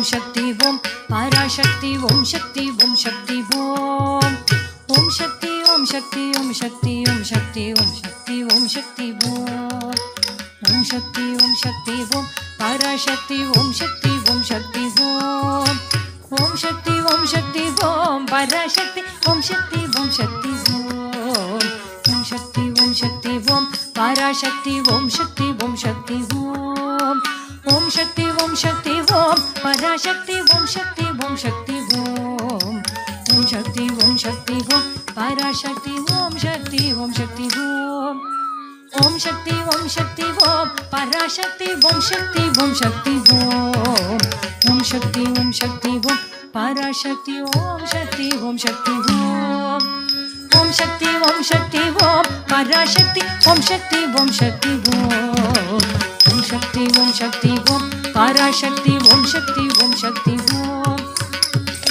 शक्ति ओम पराशक्ति ओम शक्ति ओम शक्ति ओम ओम शक्ति ओम शक्ति ओम शक्ति ओम शक्ति ओम शक्ति ओम शक्ति ओम ओम शक्ति ओम पराशक्ति ओम शक्ति ओम शक्ति ओम ओम शक्ति ओम पराशक्ति ओम शक्ति ओम शक्ति ओम ओम शक्ति ओम पराशक्ति ओम शक्ति ओम शक्ति ओम ओम शक्ति ओम पराशक्ति ओम शक्ति ओम शक्ति ओम ओम शक्ति ओम पराशक्ति ओम शक्ति ओम शक्ति ओम ओम शक्ति ओम पराशक्ति ओम शक्ति ओम शक्ति ओम ओम शक्ति ओम पराशक्ति ओम शक्ति ओम शक्ति ओम ओम शक्ति ओम पराशक्ति ओम शक्ति ओम शक्ति ओम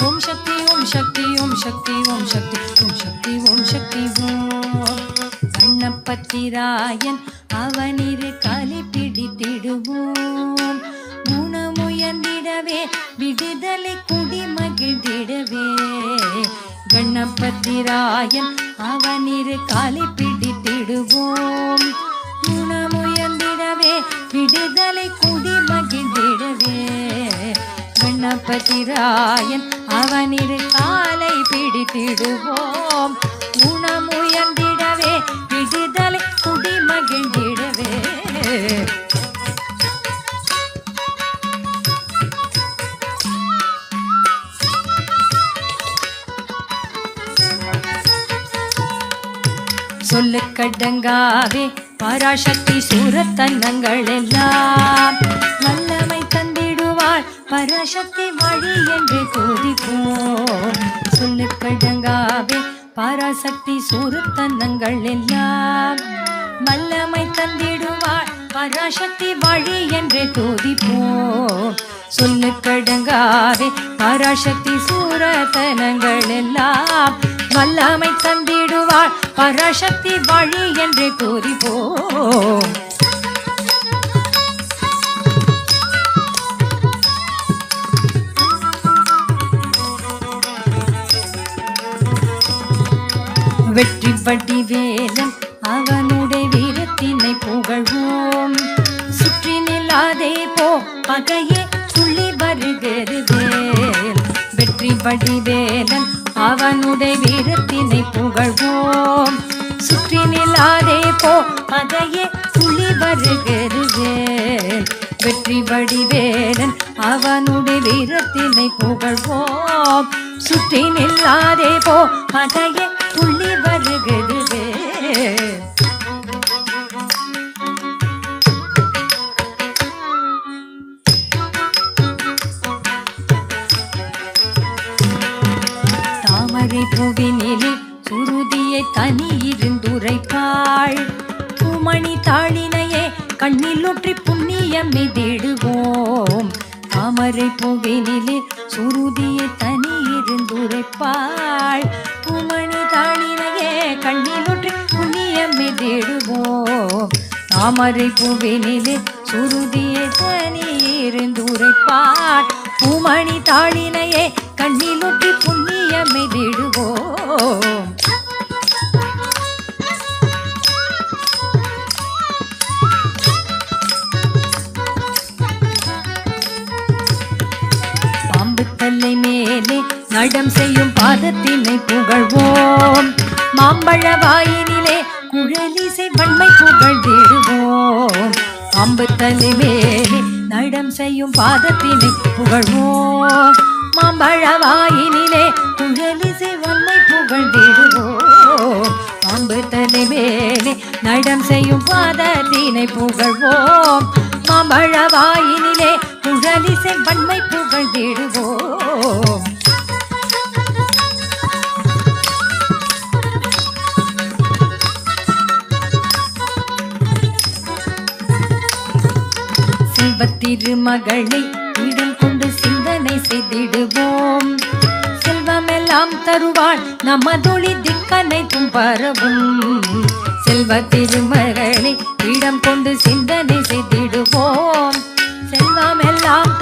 ओम शक्ति ओम पराशक्ति ओम शक्ति ओम शक्ति ओम ओम शक्ति ओम शक्ति ओम கண்ணப்பத்திராயன் அவனிரு காலி பிடித்திடுவோம் குணமுயர்ந்திடவே விடுதலை குடி மகிழ்ந்திடவே கண்ணப்பத்திராயன் அவனிரு காலி பிடித்திடுவோம் குணமுயர்ந்திடவே விடுதலை குடி மகிழ்ந்திடவே கணபதிராயன் அவனிரு காலை பிடித்திடுவோம் குணமுயர்ந்திடவே விடுதலை குடி மகிழ்ந்திடவே சொல்லு கடங்காவே பராசக்தி சூரத்தன்னங்கள் எல்லாம் வல்லமை தந்திடுவாள் பராசக்தி வழி என்று துதிப்போம் சொல்லு கடங்காவே பராசக்தி சூரத்தன்னங்கள் எல்லாம் வல்லமை தந்திடுவாள் பராசக்தி வழி என்று துதிப்போம் சொல்லு கடங்காவே பராசக்தி சூரத்தனங்கள் எல்லாம் வல்லமை தந்திடுவாள் பராசக்தி வழி என்று துதிப்போம் வெற்றி பட்டி வேலன் அவனுடைய வீரத்தினை புகழ்வோம் சுற்றி நில்லாதே போ பகையே துள்ளி வருகிறது வெற்றி படி வேலன் அவனுடைய வீரத்தினை புகழ்வோம் சுற்றி நில்லாதே போ பகையே துள்ளி வருகிறது வெற்றி படி வேலன் அவனுடைய வீரத்தினை புகழ்வோம் சுற்றி நில்லாதே போ பகையே துள்ளி வருகிறது தாமரை பூவினிலே சுருதியை தனி இருந்துரைப்பாள் பூமணி தாளினையே கண்ணிலொற்றி புண்ணியம் மிதிடுவோம் தாமரை பூவினிலே சுருதியை தனி இருந்துரைப்பாள் பூமணி தாளினையே கண்ணிலொற்றி புண்ணியம் மிதிடுவோம் தாமரை பூவினிலே சுருதியை தனி இருந்துரைப்பாள் பூமணி தாளினையே கண்ணிலொற்றி புண்ணியம் மிதிடுவோம் தலை மேலே நடம் செய்யும் பாதத்தினை புகழ்வோம் மாம்பழ வாயினிலே குழலிசை வன்மை புகழ்ந்திடுவோம் பாம்பு தலை மேலே நடம் செய்யும் பாதத்தினை புகழ்வோம் மாம்பழ வாயினிலே குழலிசை வன்மை புகழ்ந்திடுவோம் பாம்பு தலை மேலே நடம் செய்யும் பாதத்தினை புகழ்வோம் மாம்பழ வாயினிலே குழலிசை வன்மை புகழ்ந்திடுவோம் செல்வத்திருமகளை இடம் கொண்டு சிந்தனை செய்திடுவோம் செல்வமெல்லாம் தருவாள் நமதொளி திக்கனைத்தும் பரவும் செல்வத்திருமகளை இடம் கொண்டு சிந்தனை செய்திடுவோம் செல்வமெல்லாம்